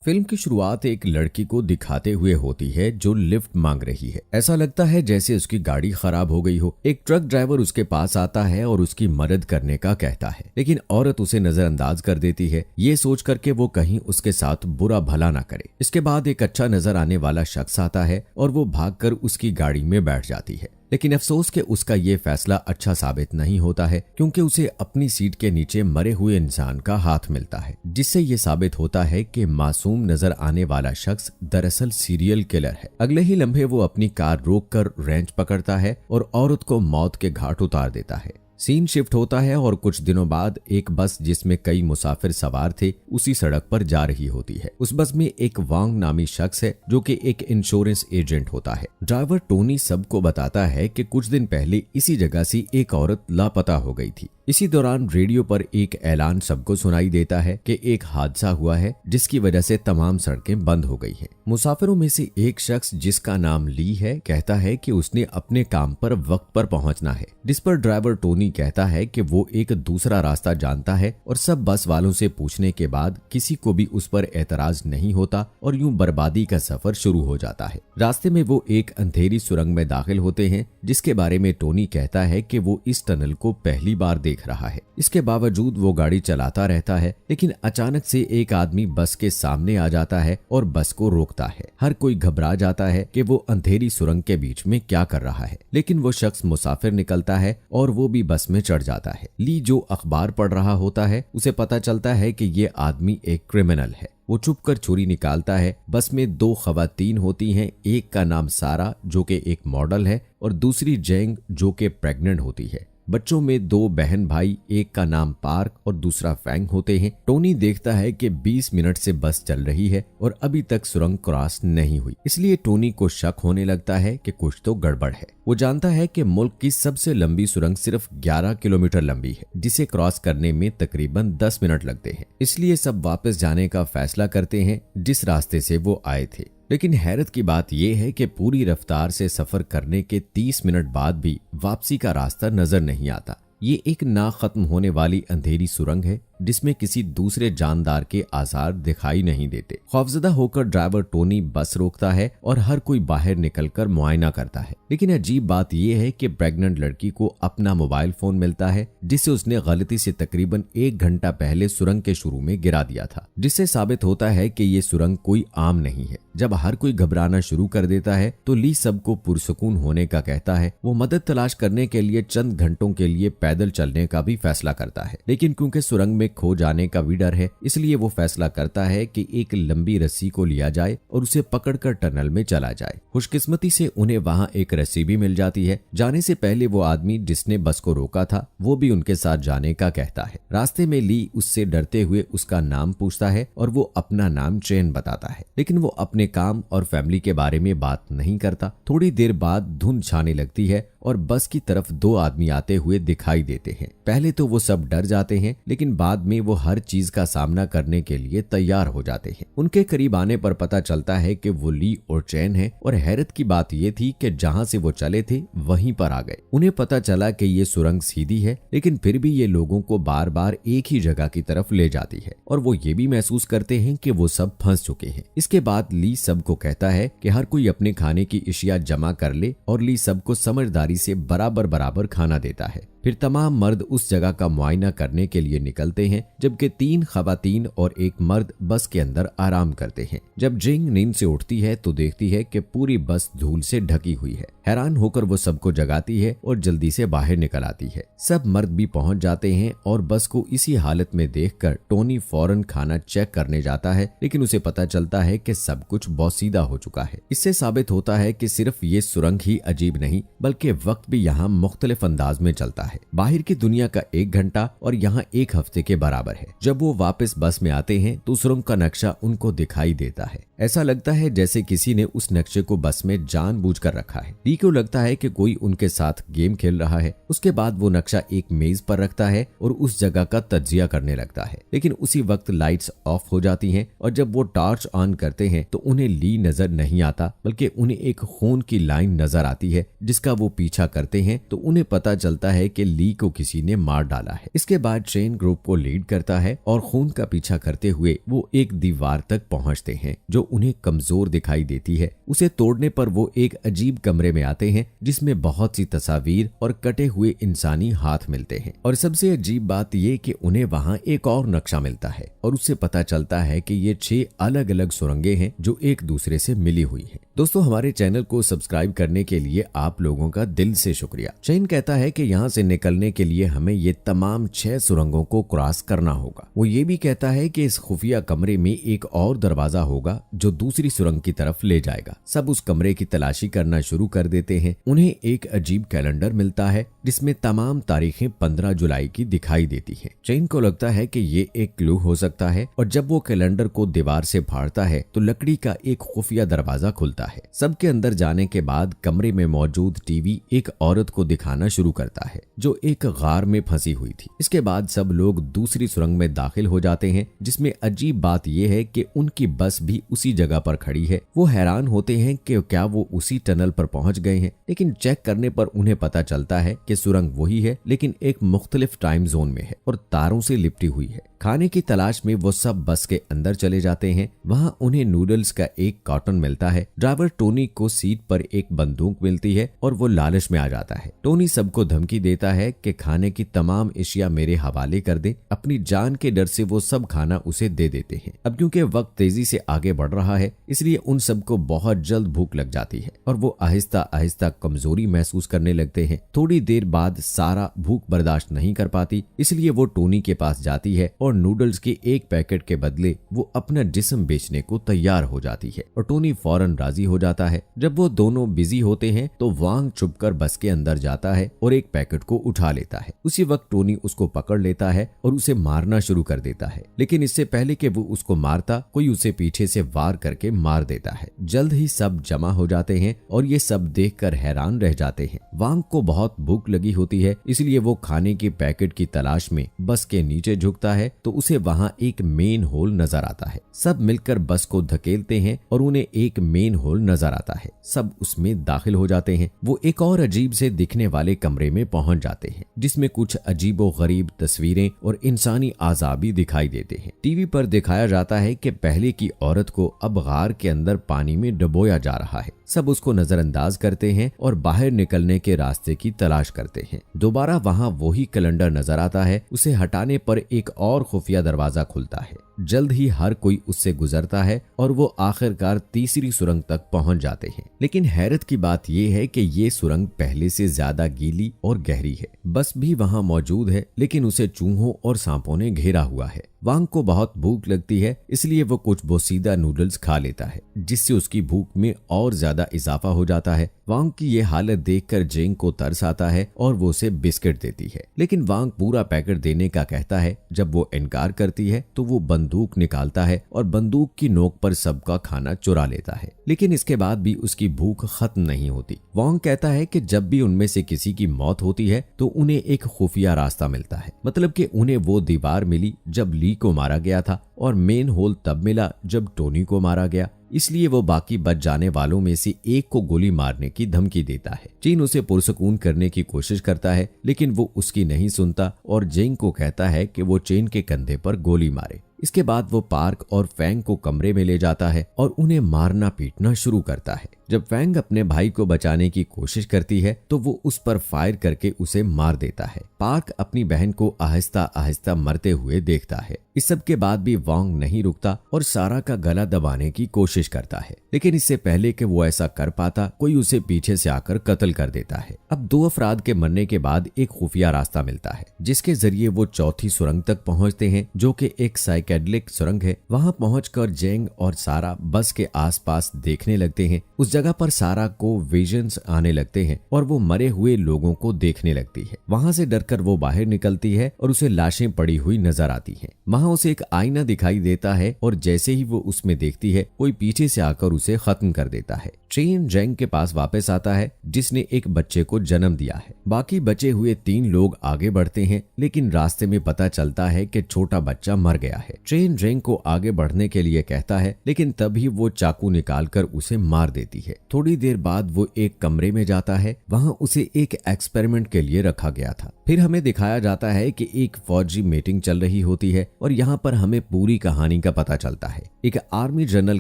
Film की शुरुआत एक लड़की को दिखाते हुए होती है जो लिफ्ट मांग रही है। ऐसा लगता है जैसे उसकी गाड़ी खराब हो गई हो। एक ट्रक ड्राइवर उसके पास आता है और उसकी मदद करने का कहता है, लेकिन औरत उसे नजरअंदाज कर देती है, ये सोच करके वो कहीं उसके साथ बुरा भला ना करे। इसके बाद एक अच्छा नजर आने वाला शख्स आता है और वो भागकर उसकी गाड़ी में बैठ जाती है। लेकिन अफसोस कि उसका ये फैसला अच्छा साबित नहीं होता है, क्योंकि उसे अपनी सीट के नीचे मरे हुए इंसान का हाथ मिलता है, जिससे ये साबित होता है कि मासूम नजर आने वाला शख्स दरअसल सीरियल किलर है। अगले ही लम्हे वो अपनी कार रोककर रेंच पकड़ता है और औरत को मौत के घाट उतार देता है। सीन शिफ्ट होता है और कुछ दिनों बाद एक बस जिसमें कई मुसाफिर सवार थे उसी सड़क पर जा रही होती है। उस बस में एक वांग नामी शख्स है जो कि एक इंश्योरेंस एजेंट होता है। ड्राइवर टोनी सबको बताता है कि कुछ दिन पहले इसी जगह से एक औरत लापता हो गई थी। इसी दौरान रेडियो पर एक ऐलान सबको सुनाई देता है कि एक हादसा हुआ है जिसकी वजह से तमाम सड़कें बंद हो गई हैं। मुसाफिरों में से एक शख्स जिसका नाम ली है कहता है कि उसने अपने काम पर वक्त पर पहुंचना है, जिस पर ड्राइवर टोनी कहता है कि वो एक दूसरा रास्ता जानता है और सब बस वालों से पूछने के बाद किसी को भी उस पर एतराज नहीं होता और यूं बर्बादी का सफर शुरू हो जाता है। रास्ते में वो एक अंधेरी सुरंग में दाखिल होते हैं जिसके बारे में टोनी कहता है कि वो इस टनल को पहली बार देख रहा है। इसके बावजूद वो गाड़ी चलाता रहता है, लेकिन अचानक से एक आदमी बस के सामने आ जाता है और बस को रोकता है। हर कोई घबरा जाता है कि वो अंधेरी सुरंग के बीच में क्या कर रहा है, लेकिन वो शख्स मुसाफिर निकलता है और वो भी बस में चढ़ जाता है। ली जो अखबार पढ़ रहा होता है उसे पता चलता है कि ये आदमी एक क्रिमिनल है। वो चुपकर छुरी निकालता है। बस में दो खवातीन होती हैं, एक का नाम सारा जो कि एक मॉडल है और दूसरी जेंग जो कि प्रेग्नेंट होती है। बच्चों में दो बहन भाई, एक का नाम पार्क और दूसरा फैंग होते हैं। टोनी देखता है कि 20 मिनट से बस चल रही है और अभी तक सुरंग क्रॉस नहीं हुई, इसलिए टोनी को शक होने लगता है कि कुछ तो गड़बड़ है। वो जानता है कि मुल्क की सबसे लंबी सुरंग सिर्फ 11 किलोमीटर लंबी है, जिसे क्रॉस करने में तकरीबन 10 मिनट लगते हैं। इसलिए सब वापस जाने का फैसला करते हैं जिस रास्ते से वो आए थे। लेकिन हैरत की बात यह है कि पूरी रफ्तार से सफर करने के 30 मिनट बाद भी वापसी का रास्ता नजर नहीं आता। ये एक ना खत्म होने वाली अंधेरी सुरंग है जिसमें किसी दूसरे जानदार के आसार दिखाई नहीं देते। खौफजदा होकर ड्राइवर टोनी बस रोकता है और हर कोई बाहर निकलकर मुआयना करता है। लेकिन अजीब बात यह है कि प्रेग्नेंट लड़की को अपना मोबाइल फोन मिलता है जिसे उसने गलती से तकरीबन 1 घंटा पहले सुरंग के शुरू में गिरा दिया था, जिससे साबित होता है कि ये सुरंग कोई आम नहीं है। जब हर कोई घबराना शुरू कर देता है तो ली सबको पुरसुकून होने का कहता है। वो मदद तलाश करने के लिए चंद घंटों के लिए पैदल चलने का भी फैसला करता है, लेकिन क्योंकि सुरंग में खो जाने का भी डर है, इसलिए वो फैसला करता है कि एक लंबी रस्सी को लिया जाए और उसे पकड़कर टनल में चला जाए। खुशकिस्मती से उन्हें वहां एक रस्सी भी मिल जाती है। जाने से पहले वो आदमी जिसने बस को रोका था वो भी उनके साथ जाने का कहता है। रास्ते में ली उससे डरते हुए उसका नाम पूछता है और वो अपना नाम चेन बताता है, लेकिन वो अपने काम और फैमिली के बारे में बात नहीं करता। थोड़ी देर बाद धुंध छाने लगती है और बस की तरफ 2 आदमी आते हुए दिखाई देते हैं। पहले तो वो सब डर जाते हैं, लेकिन बाद में वो हर चीज का सामना करने के लिए तैयार हो जाते हैं। उनके करीब आने पर पता चलता है कि वो ली और चैन है और हैरत की बात ये थी कि जहां से वो चले थे वहीं पर आ गए। उन्हें पता चला कि ये सुरंग सीधी है, लेकिन फिर भी ये लोगों को बार बार एक ही जगह की तरफ ले जाती है और वो ये भी महसूस करते हैं कि वो सब फंस चुके हैं। इसके बाद ली सबको कहता है कि हर कोई अपने खाने की अशिया जमा कर ले और ली सबको समझदारी से बराबर खाना देता है। फिर तमाम मर्द उस जगह का मुआयना करने के लिए निकलते हैं, जबकि 3 खवातीन और एक मर्द बस के अंदर आराम करते हैं। जब जिंग नींद से उठती है तो देखती है कि पूरी बस धूल से ढकी हुई है। हैरान होकर वो सबको जगाती है और जल्दी से बाहर निकल आती है। सब मर्द भी पहुंच जाते हैं और बस को इसी हालत में देखकर टोनी फौरन खाना चेक करने जाता है, लेकिन उसे पता चलता है कि सब कुछ बोसीदा हो चुका है। इससे साबित होता है कि सिर्फ ये सुरंग ही अजीब नहीं, बल्कि वक्त भी यहाँ मुख्तलिफ अंदाज में चलता है। बाहर की दुनिया का 1 घंटा और यहाँ 1 हफ्ते के बराबर है। जब वो वापस बस में आते हैं तो सुरंग का नक्शा उनको दिखाई देता है। ऐसा लगता है जैसे किसी ने उस नक्शे को बस में जानबूझकर रखा है। ली को लगता है कि कोई उनके साथ गेम खेल रहा है। उसके बाद वो नक्शा एक मेज पर रखता है और उस जगह का तज्जिया करने लगता है, लेकिन उसी वक्त लाइट्स ऑफ हो जाती हैं और जब वो टॉर्च ऑन करते हैं तो उन्हें ली नजर नहीं आता, बल्कि उन्हें एक खून की लाइन नजर आती है जिसका वो पीछा करते हैं। तो उन्हें पता चलता है कि कि ली को किसी ने मार डाला है। इसके बाद चेन ग्रुप को लीड करता है और खून का पीछा करते हुए वो एक दीवार तक पहुंचते हैं जो उन्हें कमजोर दिखाई देती है। उसे तोड़ने पर वो एक अजीब कमरे में आते हैं जिसमें बहुत सी तस्वीर और कटे हुए इंसानी हाथ मिलते हैं। और सबसे अजीब बात ये कि उन्हें वहां एक और नक्शा मिलता है और उससे पता चलता है कि ये 6 अलग अलग सुरंगें हैं जो एक दूसरे से मिली हुई हैं। दोस्तों, हमारे चैनल को सब्सक्राइब करने के लिए आप लोगों का दिल से शुक्रिया। चेन कहता है कि यहाँ से निकलने के लिए हमें ये तमाम 6 सुरंगों को क्रॉस करना होगा। वो ये भी कहता है कि इस खुफिया कमरे में एक और दरवाजा होगा जो दूसरी सुरंग की तरफ ले जाएगा। सब उस कमरे की तलाशी करना शुरू कर देते हैं। उन्हें एक अजीब कैलेंडर मिलता है जिसमें तमाम तारीखें 15 जुलाई की दिखाई देती हैं। चेन को लगता है कि ये एक क्लू हो सकता है और जब वो कैलेंडर को दीवार से फाड़ता है तो लकड़ी का एक खुफिया दरवाजा खुलता है। सबके अंदर जाने के बाद कमरे में मौजूद टीवी एक औरत को दिखाना शुरू करता है जो एक गार में फंसी हुई थी। इसके बाद सब लोग दूसरी सुरंग में दाखिल हो जाते हैं जिसमें अजीब बात यह है कि उनकी बस भी उसी जगह पर खड़ी है। वो हैरान होते हैं कि क्या वो उसी टनल पर पहुंच गए हैं, लेकिन चेक करने पर उन्हें पता चलता है कि सुरंग वही है लेकिन एक मुख्तलिफ टाइम जोन में है और तारों से लिपटी हुई है। खाने की तलाश में वो सब बस के अंदर चले जाते हैं। वहां उन्हें नूडल्स का एक कार्टन मिलता है। ड्राइवर टोनी को सीट पर एक बंदूक मिलती है और वो लालच में आ जाता है। टोनी सबको धमकी देता है कि खाने की तमाम अशिया मेरे हवाले कर दे। अपनी जान के डर से वो सब खाना उसे दे देते हैं। अब क्योंकि वक्त तेजी से आगे बढ़ रहा है इसलिए उन सबको बहुत जल्द भूख लग जाती है और वो आहिस्ता आहिस्ता कमजोरी महसूस करने लगते हैं। थोड़ी देर बाद सारा भूख बर्दाश्त नहीं कर पाती इसलिए वो टोनी के पास जाती है और नूडल्स के एक पैकेट के बदले वो अपना जिस्म बेचने को तैयार हो जाती है और टोनी फौरन राजी हो जाता है। जब वो दोनों बिजी होते हैं तो वांग छुपकर बस के अंदर जाता है और एक पैकेट को उठा लेता है। उसी वक्त टोनी उसको पकड़ लेता है और उसे मारना शुरू कर देता है, लेकिन इससे पहले कि वो उसको मारता कोई उसे पीछे से वार करके मार देता है। जल्द ही सब जमा हो जाते हैं और ये सब देखकर हैरान रह जाते हैं। वांग को बहुत भूख लगी होती है इसलिए वो खाने के पैकेट की तलाश में बस के नीचे झुकता है तो उसे वहां एक मेन होल नजर आता है। सब मिलकर बस को धकेलते हैं और उन्हें एक मेन होल नजर आता है। सब उसमें दाखिल हो जाते हैं। वो एक और अजीब से दिखने वाले कमरे में पहुंच जाते हैं जिसमें कुछ अजीबो गरीब तस्वीरें और इंसानी आज़ा भी दिखाई देते हैं। टीवी पर दिखाया जाता है कि पहले की औरत को अब गार के अंदर पानी में डुबोया जा रहा है। सब उसको नजरअंदाज करते हैं और बाहर निकलने के रास्ते की तलाश करते हैं। दोबारा वहां वही कैलेंडर नजर आता है। उसे हटाने पर एक और खुफिया दरवाजा खुलता है। जल्द ही हर कोई उससे गुजरता है और वो आखिरकार तीसरी सुरंग तक पहुंच जाते हैं। लेकिन हैरत की बात यह है कि ये सुरंग पहले से ज्यादा गीली और गहरी है। बस भी वहां मौजूद है लेकिन उसे चूहों और सांपों ने घेरा हुआ है। वांग को बहुत भूख लगती है इसलिए वो कुछ बोसीदा नूडल्स खा लेता है जिससे उसकी भूख में और ज्यादा इजाफा हो जाता है। वांग की ये हालत देखकर जेंग को तरस आता है और वो उसे बिस्किट देती है, लेकिन वांग पूरा पैकेट देने का कहता है। जब वो इनकार करती है तो वो बंदूक निकालता है और बंदूक की नोक पर सबका खाना चुरा लेता है, लेकिन इसके बाद भी उसकी भूख खत्म नहीं होती। वांग कहता है कि जब भी उनमें से किसी की मौत होती है तो उन्हें एक खुफिया रास्ता मिलता है, मतलब कि उन्हें वो दीवार मिली जब ली को मारा गया था और मेन होल तब मिला जब टोनी को मारा गया। इसलिए वो बाकी बच जाने वालों में से एक को गोली मारने की धमकी देता है। चीन उसे पुरसकून करने की कोशिश करता है लेकिन वो उसकी नहीं सुनता और जेंग को कहता है कि वो चेन के कंधे पर गोली मारे। इसके बाद वो पार्क और फैंग को कमरे में ले जाता है और उन्हें मारना पीटना शुरू करता है। जब फैंग अपने भाई को बचाने की कोशिश करती है तो वो उस पर फायर करके उसे मार देता है। पार्क अपनी बहन को आहिस्ता आहिस्ता मरते हुए देखता है। इस सब के बाद भी वांग नहीं रुकता और सारा का गला दबाने की कोशिश करता है, लेकिन इससे पहले कि वो ऐसा कर पाता कोई उसे पीछे से आकर कत्ल कर देता है। अब 2 अफराद के मरने के बाद एक खुफिया रास्ता मिलता है जिसके जरिए वो चौथी सुरंग तक पहुंचते हैं जो कि एक साइकेडलिक सुरंग है। वहां पहुंचकर जेंग और सारा बस के आसपास देखने लगते हैं। उस जगह पर सारा को विजन्स आने लगते हैं और वो मरे हुए लोगों को देखने लगती है। वहां से डरकर वो बाहर निकलती है और उसे लाशें पड़ी हुई नजर आती हैं। वहाँ उसे एक आईना दिखाई देता है और जैसे ही वो उसमें देखती है कोई पीछे से आकर उसे खत्म कर देता है। चेन जेंग के पास वापस आता है जिसने एक बच्चे को जन्म दिया है। बाकी बचे हुए 3 लोग आगे बढ़ते हैं लेकिन रास्ते में पता चलता है कि छोटा बच्चा मर गया है। चेन जेंग को आगे बढ़ने के लिए कहता है लेकिन तभी वो चाकू निकालकर उसे मार देती है। थोड़ी देर बाद वो एक कमरे में जाता है, वहाँ उसे एक एक्सपेरिमेंट के लिए रखा गया था। फिर हमें दिखाया जाता है कि एक फौजी मीटिंग चल रही होती है और यहाँ पर हमें पूरी कहानी का पता चलता है। एक आर्मी जनरल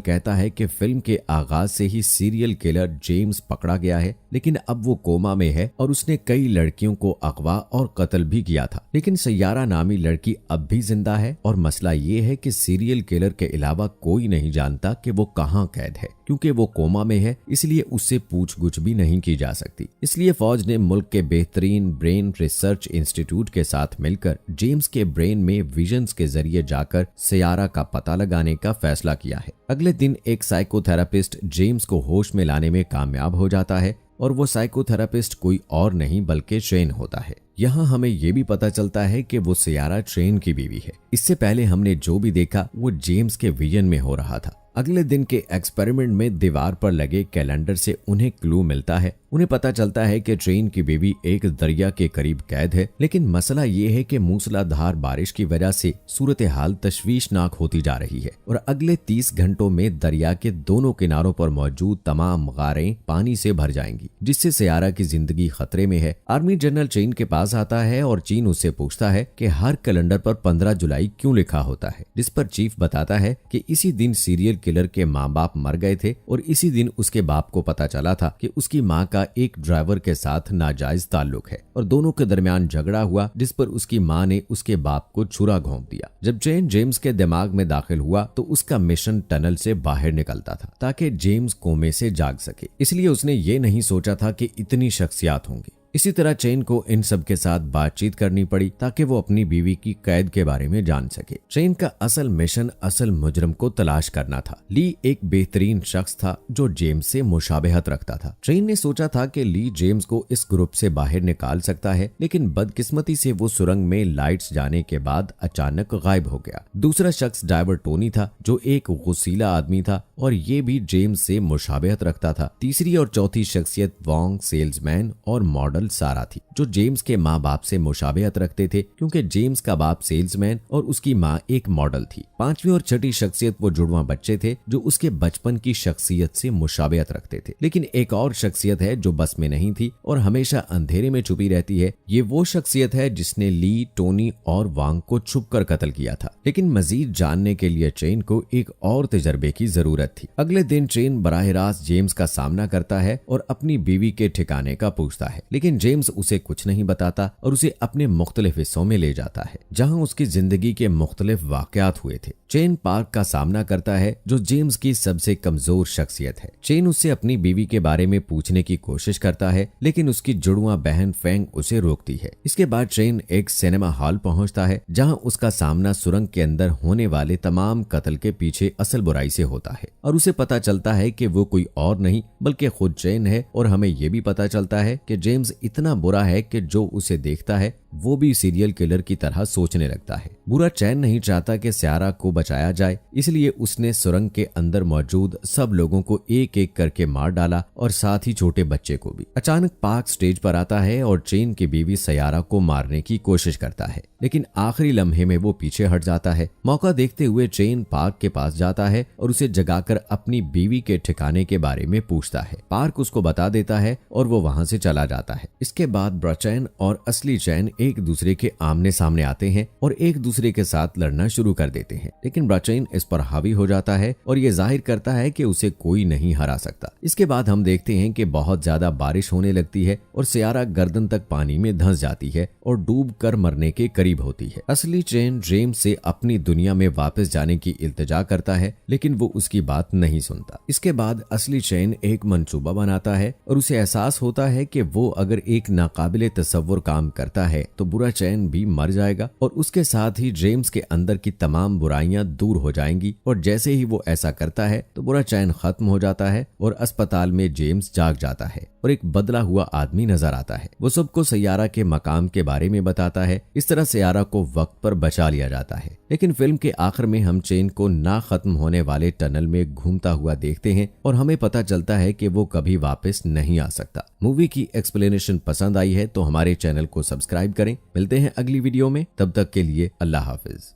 कहता है कि फिल्म के आगाज से ही सीरियल किलर जेम्स पकड़ा गया है लेकिन अब वो कोमा में है और उसने कई लड़कियों को अगवा और कत्ल भी किया था। लेकिन सैयारा नामी लड़की अब भी जिंदा है और मसला ये है कि सीरियल किलर के अलावा कोई नहीं जानता कि वो कहाँ कैद है। क्योंकि वो कोमा में है इसलिए उससे पूछगुछ भी नहीं की जा सकती। इसलिए फौज ने मुल्क के बेहतरीन ब्रेन रिसर्च इंस्टीट्यूट के साथ मिलकर जेम्स के ब्रेन में विजन्स के जरिए जाकर सैयारा का पता लगाने का फैसला किया है। अगले दिन एक साइकोथेरापिस्ट जेम्स को होश में लाने में कामयाब हो जाता है और वो साइकोथेरापिस्ट कोई और नहीं बल्कि ट्रेन होता है। यहाँ हमें ये भी पता चलता है कि वो सैयारा ट्रेन की बीवी है। इससे पहले हमने जो भी देखा वो जेम्स के विजन में हो रहा था। अगले दिन के एक्सपेरिमेंट में दीवार पर लगे कैलेंडर से उन्हें क्लू मिलता है। उन्हें पता चलता है कि ट्रेन की बेबी एक दरिया के करीब कैद है। लेकिन मसला ये है कि मूसलाधार बारिश की वजह से सूरत हाल तशवीशनाक होती जा रही है और अगले 30 घंटों में दरिया के दोनों किनारों पर मौजूद तमाम गारें पानी से भर जाएंगी, जिससे सैयारा की जिंदगी खतरे में है। आर्मी जनरल चीन के पास आता है और चीन उससे पूछता है कि हर कैलेंडर पर 15 जुलाई क्यों लिखा होता है, जिस पर चीफ बताता है कि इसी दिन सीरियल किलर के माँ बाप मर गए थे और इसी दिन उसके बाप को पता चला था कि उसकी माँ का एक ड्राइवर के साथ नाजायज ताल्लुक है और दोनों के दरमियान झगड़ा हुआ, जिस पर उसकी माँ ने उसके बाप को छुरा घोंप दिया। जब ट्रेन जेम्स के दिमाग में दाखिल हुआ तो उसका मिशन टनल से बाहर निकलता था ताकि जेम्स कोमे से जाग सके। इसलिए उसने ये नहीं सोचा था कि इतनी शख्सियात होंगी। इसी तरह चेन को इन सब के साथ बातचीत करनी पड़ी ताकि वो अपनी बीवी की कैद के बारे में जान सके। चेन का असल मिशन असल मुजरम को तलाश करना था। ली एक बेहतरीन शख्स था जो जेम्स से मुशाबहत रखता था। चेन ने सोचा था कि ली जेम्स को इस ग्रुप से बाहर निकाल सकता है, लेकिन बदकिस्मती से वो सुरंग में लाइट्स जाने के बाद अचानक गायब हो गया। दूसरा शख्स ड्राइवर टोनी था जो एक गुस्सीला आदमी था और ये भी जेम्स से मुशाबहत रखता था। तीसरी और चौथी शख्सियत वॉन्ग सेल्समैन और मॉडल सारा थी जो जेम्स के माँ बाप से मुशाबहत रखते थे, क्योंकि जेम्स का बाप सेल्समैन और उसकी माँ एक मॉडल थी। पांचवी और छठी शख्सियत वो जुड़वा बच्चे थे जो उसके बचपन की शख्सियत से मुशाबहत रखते थे। लेकिन एक और शख्सियत है जो बस में नहीं थी और हमेशा अंधेरे में छुपी रहती है। ये वो शख्सियत है जिसने ली, टोनी और वांग को छुपकर कत्ल किया था। लेकिन मजीद जानने के लिए चेन को एक और तजर्बे की जरूरत थी। अगले दिन चेन बराह रास्त जेम्स का सामना करता है और अपनी बीवी के ठिकाने का पूछता है, लेकिन जेम्स उसे कुछ नहीं बताता और उसे अपने मुख्तलिफ हिस्सों में ले जाता है जहां उसकी जिंदगी के मुख्तलिफ वाकयात हुए थे। चेन पार्क का सामना करता है जो जेम्स की सबसे कमजोर शख्सियत है। चेन उससे अपनी बीवी के बारे में पूछने की कोशिश करता है, लेकिन उसकी जुड़वा बहन फेंग उसे रोकती है। इसके बाद चेन एक सिनेमा हॉल पहुंचता है जहां उसका सामना सुरंग के अंदर होने वाले तमाम कत्ल के पीछे असल बुराई से होता है और उसे पता चलता है कि वो कोई और नहीं बल्कि खुद चेन है। और हमें यह भी पता चलता है कि जेम्स इतना बुरा है कि जो उसे देखता है वो भी सीरियल किलर की तरह सोचने लगता है। बुरा चैन नहीं चाहता कि सैयारा को बचाया जाए, इसलिए उसने सुरंग के अंदर मौजूद सब लोगों को एक एक करके मार डाला और साथ ही छोटे बच्चे को भी। अचानक पार्क स्टेज पर आता है और चेन की बीवी सैयारा को मारने की कोशिश करता है, लेकिन आखिरी लम्हे में वो पीछे हट जाता है। मौका देखते हुए चेन पार्क के पास जाता है और उसे जगाकर अपनी बीवी के ठिकाने के बारे में पूछता है। पार्क उसको बता देता है और वो वहां से चला जाता है। इसके बाद ब्रचैन और असली चैन एक दूसरे के आमने सामने आते हैं और एक दूसरे के साथ लड़ना शुरू कर देते हैं, लेकिन ब्रचैन इस पर हावी हो जाता है और ये जाहिर करता है कि उसे कोई नहीं हरा सकता। इसके बाद हम देखते हैं कि बहुत ज्यादा बारिश होने लगती है और सैयारा गर्दन तक पानी में धंस जाती है और डूब कर मरने के करीब होती है। असली चैन जेम्स से अपनी दुनिया में वापस जाने की इल्तिजा करता है, लेकिन वो उसकी बात नहीं सुनता। इसके बाद असली चैन एक मंसूबा बनाता है और उसे एहसास होता है कि वो अगर एक नाकाबिले तसव्वुर काम करता है तो बुरा चैन भी मर जाएगा और उसके साथ ही जेम्स के अंदर की तमाम बुराइयां दूर हो जाएंगी। और जैसे ही वो ऐसा करता है तो बुरा चैन खत्म हो जाता है और अस्पताल में जेम्स जाग जाता है और एक बदला हुआ आदमी नजर आता है। वो सबको सैयारा के मकाम के बारे में बताता है। इस तरह सैयारा को वक्त पर बचा लिया जाता है, लेकिन फिल्म के आखिर में हम चेन को ना खत्म होने वाले टनल में घूमता हुआ देखते हैं और हमें पता चलता है कि वो कभी वापस नहीं आ सकता। मूवी की एक्सप्लेनेशन पसंद आई है तो हमारे चैनल को सब्सक्राइब करें। मिलते हैं अगली वीडियो में, तब तक के लिए अल्लाह हाफिज।